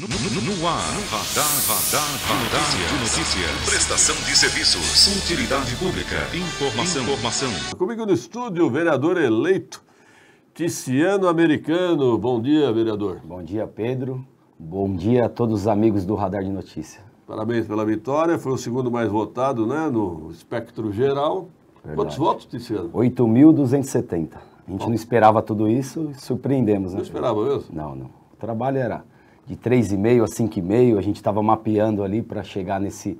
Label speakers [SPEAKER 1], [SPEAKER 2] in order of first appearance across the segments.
[SPEAKER 1] No ar, Radar de Notícias. Prestação de serviços. Utilidade pública. Informação.
[SPEAKER 2] Comigo no estúdio, o vereador eleito Ticiano Americano. Bom dia, vereador.
[SPEAKER 3] Bom dia, Pedro. Bom dia a todos os amigos do Radar de Notícias.
[SPEAKER 2] Parabéns pela vitória. Foi o segundo mais votado, né, no espectro geral. Verdade. Quantos votos, Ticiano?
[SPEAKER 3] 8.270. A gente não esperava tudo isso e surpreendemos, né?
[SPEAKER 2] Não esperava mesmo?
[SPEAKER 3] Não. O trabalho era de 3,5 a 5,5. A gente estava mapeando ali para chegar nesse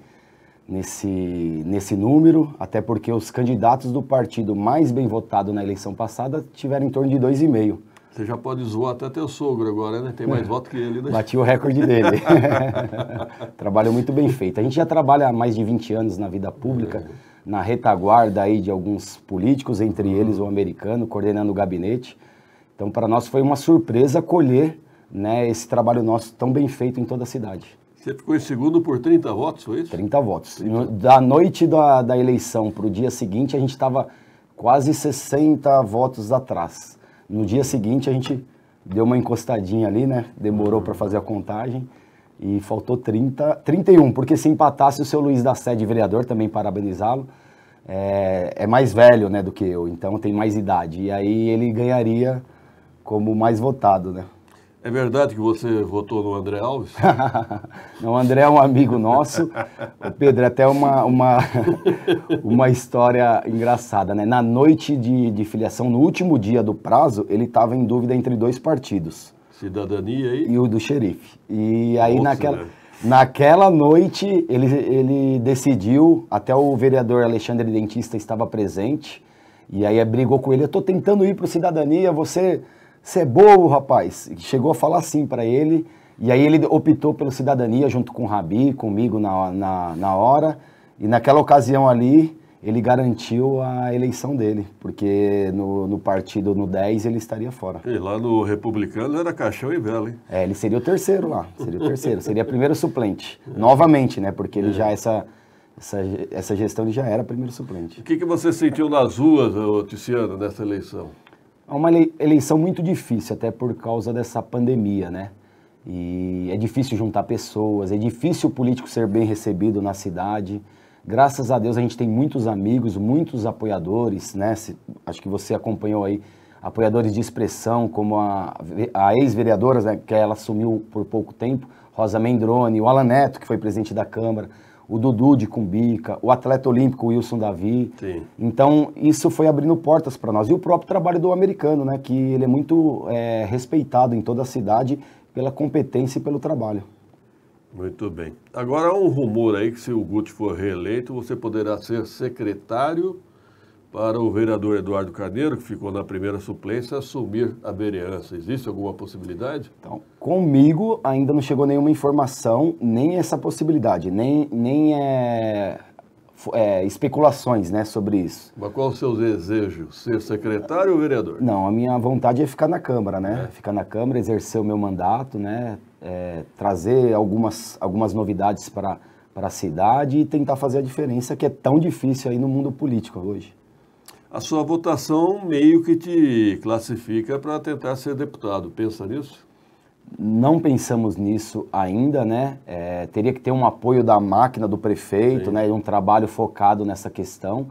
[SPEAKER 3] número, até porque os candidatos do partido mais bem votado na eleição passada tiveram em torno de 2,5.
[SPEAKER 2] Você já pode zoar até teu sogro agora, né? Tem mais voto que ele, né?
[SPEAKER 3] Bati o recorde dele. Trabalho muito bem feito. A gente já trabalha há mais de 20 anos na vida pública, na retaguarda aí de alguns políticos, entre eles o americano, coordenando o gabinete. Então, para nós foi uma surpresa colher, né, esse trabalho nosso tão bem feito em toda a cidade.
[SPEAKER 2] Você ficou em segundo por 30 votos, foi isso?
[SPEAKER 3] 30 votos. Da noite da eleição para o dia seguinte, a gente estava quase 60 votos atrás. No dia seguinte, a gente deu uma encostadinha ali, né? Demorou para fazer a contagem e faltou 31, porque se empatasse o seu Luiz da Sede, vereador, também parabenizá-lo, é mais velho, né, do que eu, então tem mais idade. E aí ele ganharia como mais votado, né?
[SPEAKER 2] É verdade que você votou no André Alves?
[SPEAKER 3] Não, o André é um amigo nosso. O Pedro, até uma história engraçada, né? Na noite de filiação, no último dia do prazo, ele estava em dúvida entre dois partidos.
[SPEAKER 2] Cidadania aí?
[SPEAKER 3] E o do xerife. E aí, naquela noite, ele decidiu, até o vereador Alexandre Dentista estava presente, e aí brigou com ele: eu estou tentando ir para o Cidadania, você é bobo, rapaz. Chegou a falar assim para ele, e aí ele optou pelo Cidadania junto com o Rabi, comigo na hora, e naquela ocasião ali ele garantiu a eleição dele, porque no partido no 10 ele estaria fora.
[SPEAKER 2] E lá no Republicano era caixão e vela, hein?
[SPEAKER 3] Ele seria o terceiro lá, seria primeiro suplente, novamente, né, porque ele já, essa gestão ele já era primeiro suplente.
[SPEAKER 2] O que você sentiu nas ruas, Ticiano, nessa eleição?
[SPEAKER 3] É uma eleição muito difícil, até por causa dessa pandemia, né? E é difícil juntar pessoas, é difícil o político ser bem recebido na cidade. Graças a Deus a gente tem muitos amigos, muitos apoiadores, né? Acho que você acompanhou aí apoiadores de expressão, como a ex-vereadora, né, que ela assumiu por pouco tempo, Rosa Mendrone, o Alan Neto, que foi presidente da Câmara, o Dudu de Cumbica, o atleta olímpico Wilson Davi.
[SPEAKER 2] Sim.
[SPEAKER 3] Então, isso foi abrindo portas para nós. E o próprio trabalho do americano, né, que ele é muito respeitado em toda a cidade pela competência e pelo trabalho.
[SPEAKER 2] Muito bem. Agora há um rumor aí que, se o Guti for reeleito, você poderá ser secretário para o vereador Eduardo Carneiro, que ficou na primeira suplência, assumir a vereança. Existe alguma possibilidade?
[SPEAKER 3] Então, comigo ainda não chegou nenhuma informação, nem essa possibilidade, nem especulações, né, sobre isso.
[SPEAKER 2] Mas qual o seu desejo? Ser secretário ou vereador?
[SPEAKER 3] Não, a minha vontade é ficar na Câmara, né? Ficar na Câmara, exercer o meu mandato, né? Trazer algumas novidades para a cidade e tentar fazer a diferença, que é tão difícil aí no mundo político hoje.
[SPEAKER 2] A sua votação meio que te classifica para tentar ser deputado. Pensa nisso?
[SPEAKER 3] Não pensamos nisso ainda, né? Teria que ter um apoio da máquina do prefeito, né? Um trabalho focado nessa questão.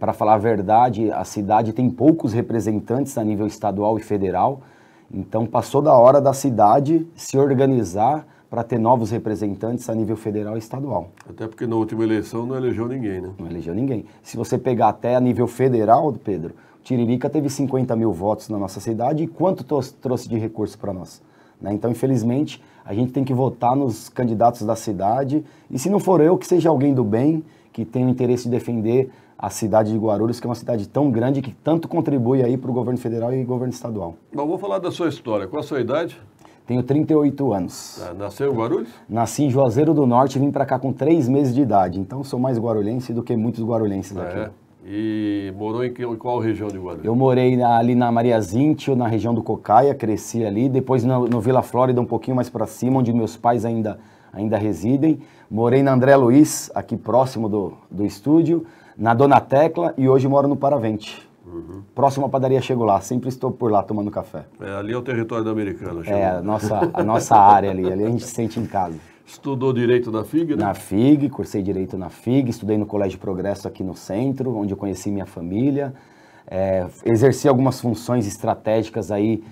[SPEAKER 3] Para falar a verdade, a cidade tem poucos representantes a nível estadual e federal, então passou da hora da cidade se organizar para ter novos representantes a nível federal e estadual.
[SPEAKER 2] Até porque na última eleição não elegeu ninguém, né?
[SPEAKER 3] Não elegeu ninguém. Se você pegar até a nível federal, Pedro, o Tiririca teve 50 mil votos na nossa cidade, e quanto trouxe de recurso para nós? Né? Então, infelizmente, a gente tem que votar nos candidatos da cidade, e se não for eu, que seja alguém do bem, que tenha o interesse de defender a cidade de Guarulhos, que é uma cidade tão grande, que tanto contribui aí para o governo federal e governo estadual.
[SPEAKER 2] Bom, vou falar da sua história. Qual a sua idade?
[SPEAKER 3] Tenho 38 anos.
[SPEAKER 2] Nasceu em Guarulhos?
[SPEAKER 3] Nasci em Juazeiro do Norte e vim para cá com 3 meses de idade. Então sou mais guarulhense do que muitos guarulhenses aqui.
[SPEAKER 2] E morou em qual região de Guarulhos?
[SPEAKER 3] Eu morei ali na Maria Zíntio, na região do Cocaia, cresci ali. Depois no Vila Flórida, um pouquinho mais para cima, onde meus pais ainda residem. Morei na André Luiz, aqui próximo do estúdio, na Dona Tecla, e hoje moro no Paravente. Próxima padaria chego lá, sempre estou por lá tomando café.
[SPEAKER 2] Ali é o território do americano.
[SPEAKER 3] A nossa área ali a gente se sente em casa.
[SPEAKER 2] Estudou Direito na FIG, né?
[SPEAKER 3] Na FIG, cursei Direito na FIG, estudei no Colégio Progresso aqui no centro, onde eu conheci minha família. Exerci algumas funções estratégicas aí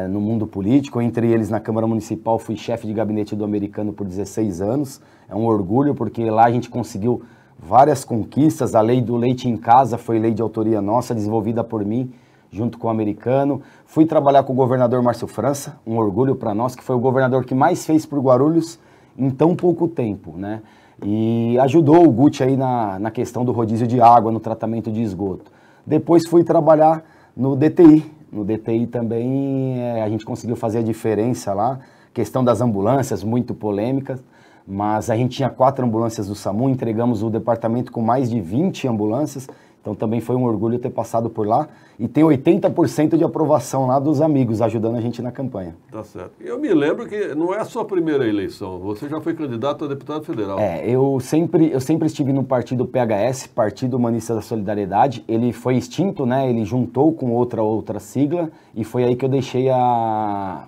[SPEAKER 3] no mundo político, entre eles na Câmara Municipal fui chefe de gabinete do americano por 16 anos. É um orgulho porque lá a gente conseguiu várias conquistas. A lei do leite em casa foi lei de autoria nossa, desenvolvida por mim, junto com o americano. Fui trabalhar com o governador Márcio França, um orgulho para nós, que foi o governador que mais fez por Guarulhos em tão pouco tempo, né? E ajudou o Guti aí na questão do rodízio de água, no tratamento de esgoto. Depois fui trabalhar no DTI. No DTI também a gente conseguiu fazer a diferença lá. Questão das ambulâncias, muito polêmicas, mas a gente tinha 4 ambulâncias do SAMU, entregamos o departamento com mais de 20 ambulâncias, então também foi um orgulho ter passado por lá. E tem 80% de aprovação lá dos amigos, ajudando a gente na campanha.
[SPEAKER 2] Tá certo. Eu me lembro que não é a sua primeira eleição, você já foi candidato a deputado federal.
[SPEAKER 3] Eu sempre estive no partido PHS, Partido Humanista da Solidariedade. Ele foi extinto, né? Ele juntou com outra sigla e foi aí que eu deixei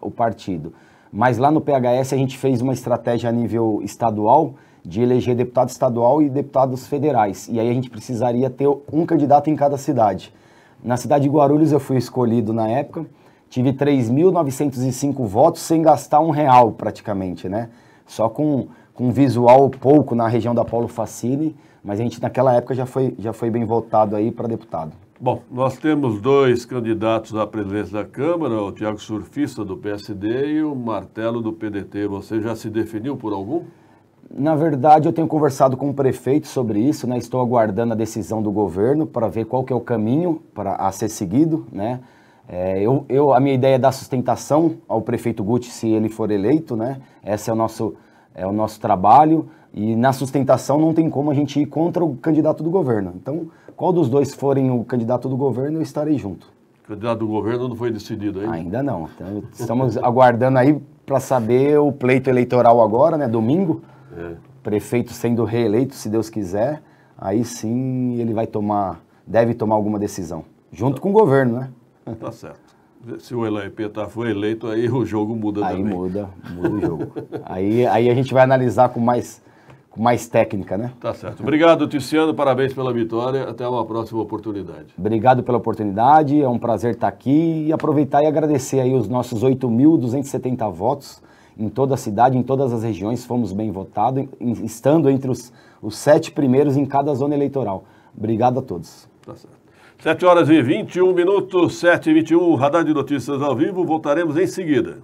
[SPEAKER 3] o partido. Mas lá no PHS a gente fez uma estratégia a nível estadual de eleger deputado estadual e deputados federais. E aí a gente precisaria ter um candidato em cada cidade. Na cidade de Guarulhos eu fui escolhido na época, tive 3.905 votos sem gastar R$1 praticamente, né? Só com visual pouco na região da Paulo Facini, mas a gente naquela época já foi bem votado aí para deputado.
[SPEAKER 2] Bom, nós temos 2 candidatos à presidência da Câmara, o Thiago Surfista do PSD e o Martelo do PDT. Você já se definiu por algum?
[SPEAKER 3] Na verdade, eu tenho conversado com o prefeito sobre isso, né? Estou aguardando a decisão do governo para ver qual que é o caminho a ser seguido, né? A minha ideia é dar sustentação ao prefeito Guti se ele for eleito, né? Esse é o nosso trabalho, e na sustentação não tem como a gente ir contra o candidato do governo. Então, qual dos dois forem o candidato do governo, eu estarei junto.
[SPEAKER 2] O candidato do governo não foi decidido ainda?
[SPEAKER 3] Ainda não. Então, estamos aguardando aí para saber o pleito eleitoral agora, né? Domingo. Prefeito sendo reeleito, se Deus quiser, aí sim ele deve tomar alguma decisão, junto com o governo, né?
[SPEAKER 2] Tá certo. Se o Elaipetá for eleito, aí o jogo muda também.
[SPEAKER 3] Aí muda o jogo. aí a gente vai analisar com mais técnica, né?
[SPEAKER 2] Tá certo. Obrigado, Ticiano, parabéns pela vitória, até uma próxima oportunidade.
[SPEAKER 3] Obrigado pela oportunidade, é um prazer estar aqui e aproveitar e agradecer aí os nossos 8.270 votos, em toda a cidade, em todas as regiões, fomos bem votados, estando entre os 7 primeiros em cada zona eleitoral. Obrigado a todos.
[SPEAKER 2] Tá certo. 7h21, 7h21, Radar de Notícias ao vivo, voltaremos em seguida.